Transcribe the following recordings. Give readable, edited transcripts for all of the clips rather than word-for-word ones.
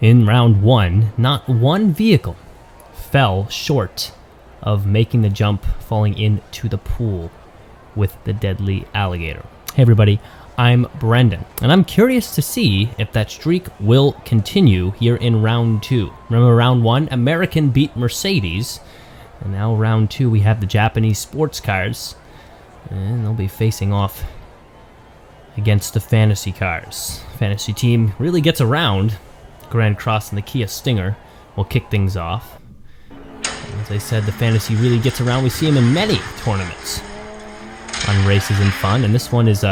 In round one, not one vehicle fell short of making the jump, falling into the pool with the deadly alligator. Hey everybody, I'm Brendan, and I'm curious to see if that streak will continue here in round two. Remember round one, American beat Mercedes, and now round two we have the Japanese sports cars, and they'll be facing off against the fantasy cars. Fantasy team really gets around. Grand Cross and the Kia Stinger will kick things off. As I said, the fantasy really gets around. We see him in many tournaments on Races and Fun, and this one is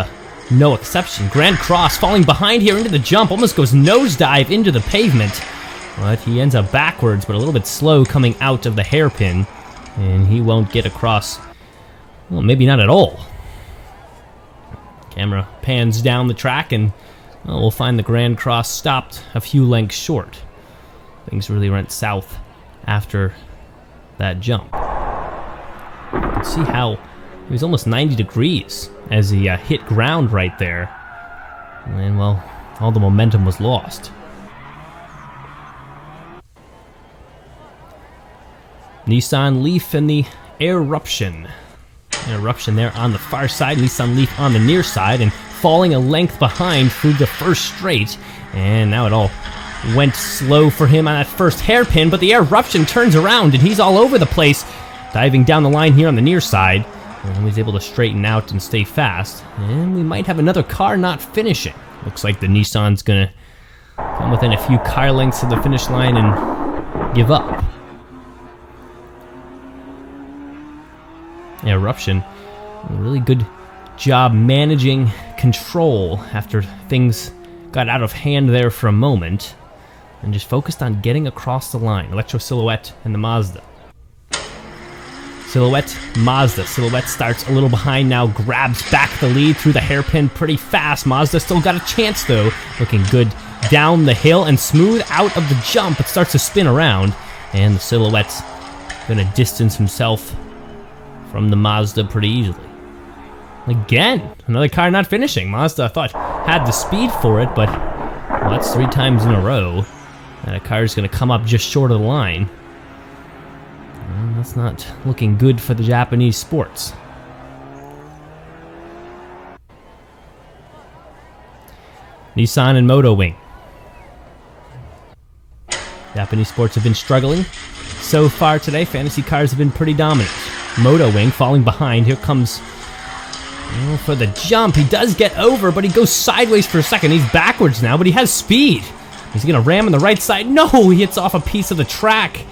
no exception. Grand Cross falling behind here into the jump, almost goes nosedive into the pavement, but he ends up backwards, but a little bit slow coming out of the hairpin, and he won't get across. Well, maybe not at all. Camera pans down the track, and well, we'll find the Grand Cross stopped a few lengths short. Things really went south after that jump. You can see how he was almost 90 degrees as he hit ground right there. And, well, all the momentum was lost. Nissan Leaf and the Eruption. Eruption there on the far side, Nissan Leaf on the near side, and falling a length behind through the first straight. And now it all went slow for him on that first hairpin, but the Eruption turns around and he's all over the place, diving down the line here on the near side. And he's able to straighten out and stay fast. And we might have another car not finishing. Looks like the Nissan's gonna come within a few car lengths of the finish line and give up. Eruption, a really good job managing control after things got out of hand there for a moment, and just focused on getting across the line. Electro Silhouette and the Mazda. Silhouette, Mazda. Silhouette starts a little behind now, grabs back the lead through the hairpin pretty fast. Mazda still got a chance though, looking good down the hill and smooth out of the jump. It starts to spin around, and the Silhouette's gonna distance himself from the Mazda pretty easily. Again, another car not finishing. Mazda, I thought, had the speed for it, but well, that's 3 times in a row that a car is going to come up just short of the line. And that's not looking good for the Japanese sports. Nissan and Moto Wing. Japanese sports have been struggling so far today. Fantasy cars have been pretty dominant. Moto Wing falling behind. Here comes for the jump. He does get over, but he goes sideways for a second. He's backwards now, but he has speed. He's going to ram on the right side. No, he hits off a piece of the track,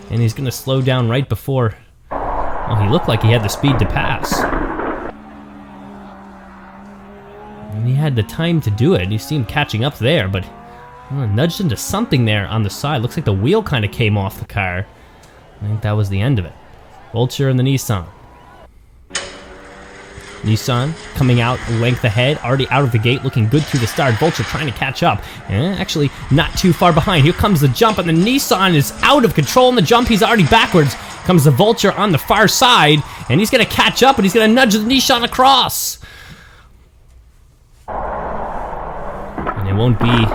and he's going to slow down right before. Well, he looked like he had the speed to pass. And he had the time to do it. You see him catching up there, but nudged into something there on the side. Looks like the wheel kind of came off the car. I think that was the end of it. Vulture and the Nissan. Nissan coming out a length ahead, already out of the gate, looking good through the start. Vulture trying to catch up. Actually, not too far behind. Here comes the jump, and the Nissan is out of control in the jump. He's already backwards. Comes the Vulture on the far side, and he's going to catch up, and he's going to nudge the Nissan across. And it won't be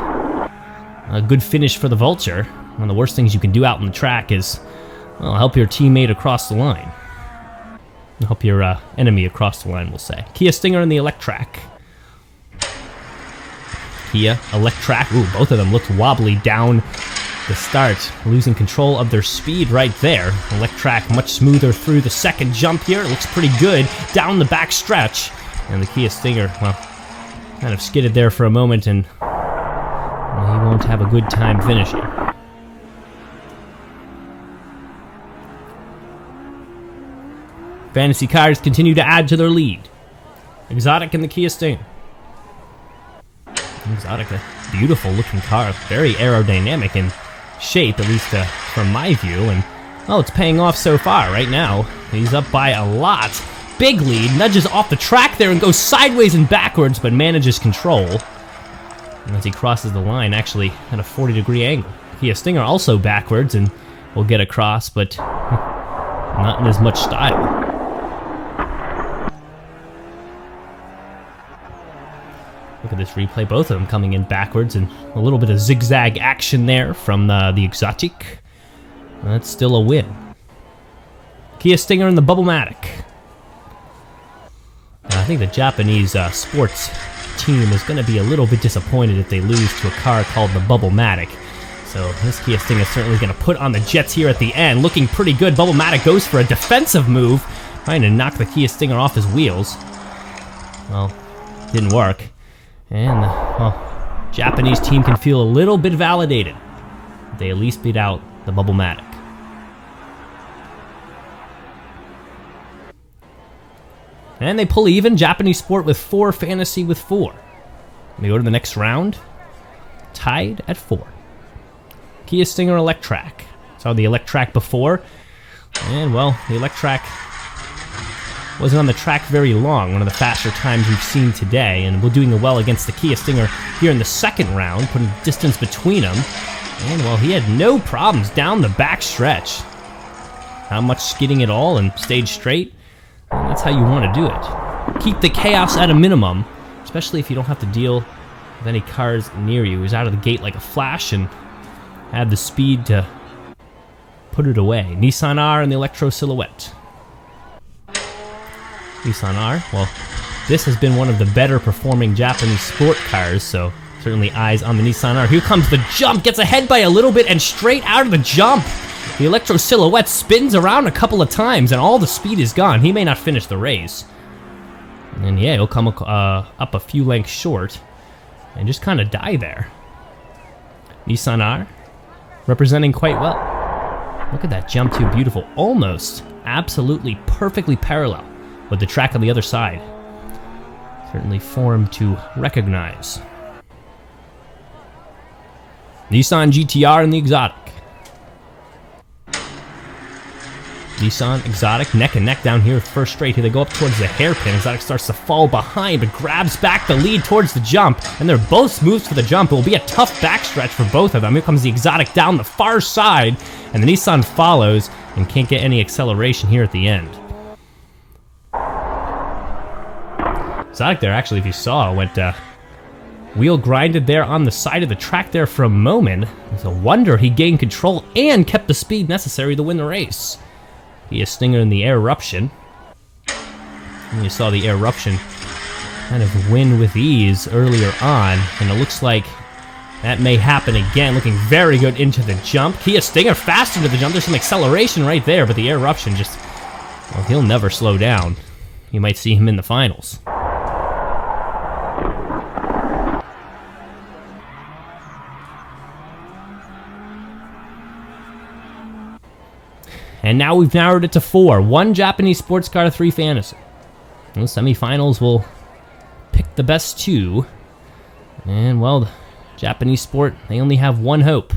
a good finish for the Vulture. One of the worst things you can do out on the track is, well, help your teammate across the line. Help your enemy across the line, we'll say. Kia Stinger and the ELECTRACK. Kia, ELECTRACK. Ooh, both of them looked wobbly down the start, losing control of their speed right there. ELECTRACK much smoother through the second jump here. It looks pretty good down the back stretch. And the Kia Stinger, well, kind of skidded there for a moment, and he won't have a good time finishing. Fantasy cars continue to add to their lead. Exotic and the Kia Stinger. Exotic, a beautiful looking car, very aerodynamic in shape, at least from my view, and well, it's paying off so far. Right now, he's up by a lot. Big lead, nudges off the track there and goes sideways and backwards, but manages control. And as he crosses the line, actually at a 40-degree angle. Kia Stinger also backwards and will get across, but not in as much style. Look at this replay. Both of them coming in backwards, and a little bit of zigzag action there from the EXOTIQUE. That's still a win. Kia Stinger and the Bubble-matic. I think the Japanese sports team is going to be a little bit disappointed if they lose to a car called the Bubble-matic. So this Kia Stinger is certainly going to put on the jets here at the end. Looking pretty good. Bubble-matic goes for a defensive move, trying to knock the Kia Stinger off his wheels. Well, didn't work. And the Japanese team can feel a little bit validated. They at least beat out the Bubble-matic. And they pull even. Japanese Sport with 4, Fantasy with 4. We go to the next round. Tied at 4. Kia Stinger ELECTRACK. Saw the ELECTRACK before. And, well, the ELECTRACK wasn't on the track very long. One of the faster times we've seen today. And we're doing well against the Kia Stinger here in the second round, putting distance between them. And, well, he had no problems down the back stretch. Not much skidding at all and stayed straight. And that's how you want to do it. Keep the chaos at a minimum, especially if you don't have to deal with any cars near you. He was out of the gate like a flash and had the speed to put it away. Nissan R and the Electro Silhouette. Nissan R, well, this has been one of the better performing Japanese sport cars, so certainly eyes on the Nissan R. Here comes the jump, gets ahead by a little bit, and straight out of the jump, the Electro Silhouette spins around a couple of times, and all the speed is gone. He may not finish the race. And yeah, he'll come up a few lengths short and just kind of die there. Nissan R representing quite well. Look at that jump too, beautiful. Almost, absolutely perfectly parallel with the track on the other side. Certainly form to recognize. Nissan GTR and the EXOTIQUE. Nissan EXOTIQUE neck and neck down here, first straight. Here they go up towards the hairpin. EXOTIQUE starts to fall behind, but grabs back the lead towards the jump. And they're both smooth for the jump. It will be a tough backstretch for both of them. Here comes the EXOTIQUE down the far side, and the Nissan follows and can't get any acceleration here at the end. EXOTIQUE there, actually, if you saw, went wheel grinded there on the side of the track there for a moment. It's a wonder he gained control and kept the speed necessary to win the race. He is Stinger in the air eruption. And you saw the air eruption kind of win with ease earlier on, and it looks like that may happen again. Looking very good into the jump. Kia Stinger fast into the jump. There's some acceleration right there, but the air eruption just, well, he'll never slow down. You might see him in the finals. And now we've narrowed it to 4. 1 Japanese sports car, 3 fantasy. And the semifinals will pick the best 2. And, well, the Japanese sport, they only have one hope.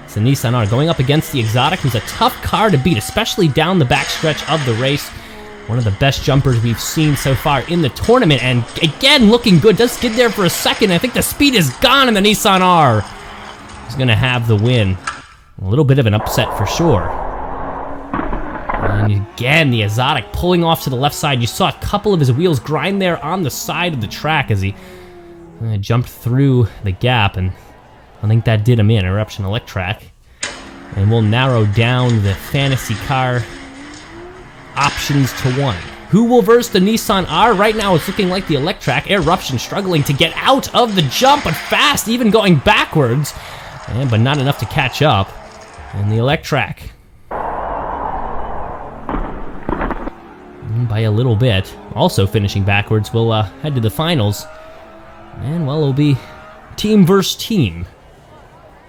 It's the Nissan R going up against the EXOTIQUE, who's a tough car to beat, especially down the backstretch of the race. One of the best jumpers we've seen so far in the tournament. And, again, looking good. Does skid there for a second. I think the speed is gone, and the Nissan R is going to have the win. A little bit of an upset for sure. And again, the EXOTIQUE pulling off to the left side. You saw a couple of his wheels grind there on the side of the track as he jumped through the gap, and I think that did him in. Eruption ELECTRACK. And we'll narrow down the fantasy car options to 1. Who will verse the Nissan R? Right now it's looking like the ELECTRACK. Eruption struggling to get out of the jump, but fast, even going backwards. But not enough to catch up. And the ELECTRACK, by a little bit, also finishing backwards, we'll head to the finals. And, well, it'll be team versus team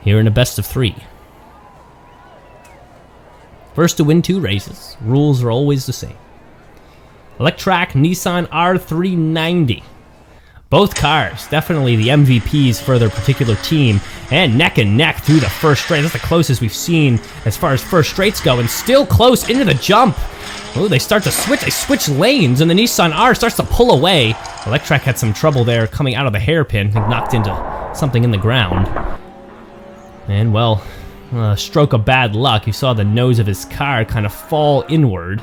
here in a best of 3. First to win 2 races. Rules are always the same. ELECTRACK Nissan R390. Both cars, definitely the MVPs for their particular team, and neck through the first straight. That's the closest we've seen as far as first straights go, and still close into the jump. Oh, they start to switch. They switch lanes, and the Nissan R starts to pull away. ELECTRACK had some trouble there coming out of the hairpin. I think knocked into something in the ground. And, well, a stroke of bad luck. You saw the nose of his car kind of fall inward.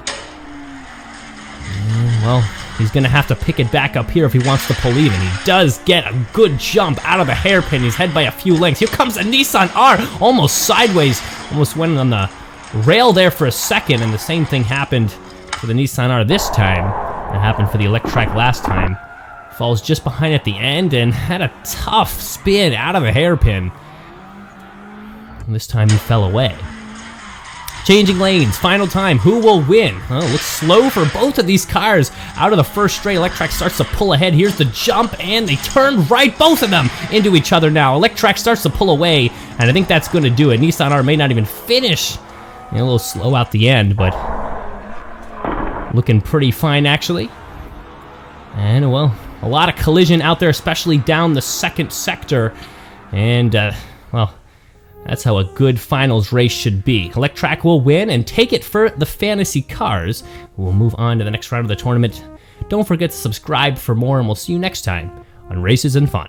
And, well, He's going to have to pick it back up here if he wants to pull even. He does get a good jump out of the hairpin. He's ahead by a few lengths. Here comes a Nissan R, almost sideways. Almost went on the rail there for a second, and the same thing happened for the Nissan R this time. It happened for the ELECTRACK last time. Falls just behind at the end and had a tough spin out of the hairpin. And this time he fell away. Changing lanes, final time, who will win? Oh, looks slow for both of these cars. Out of the first straight, ELECTRACK starts to pull ahead. Here's the jump, and they turn right, both of them, into each other now. ELECTRACK starts to pull away, and I think that's going to do it. Nissan R may not even finish. A little slow out the end, but looking pretty fine, actually. And, well, a lot of collision out there, especially down the second sector. And, well, that's how a good finals race should be. ELECTRACK will win and take it for the fantasy cars. We'll move on to the next round of the tournament. Don't forget to subscribe for more, and we'll see you next time on Races and Fun.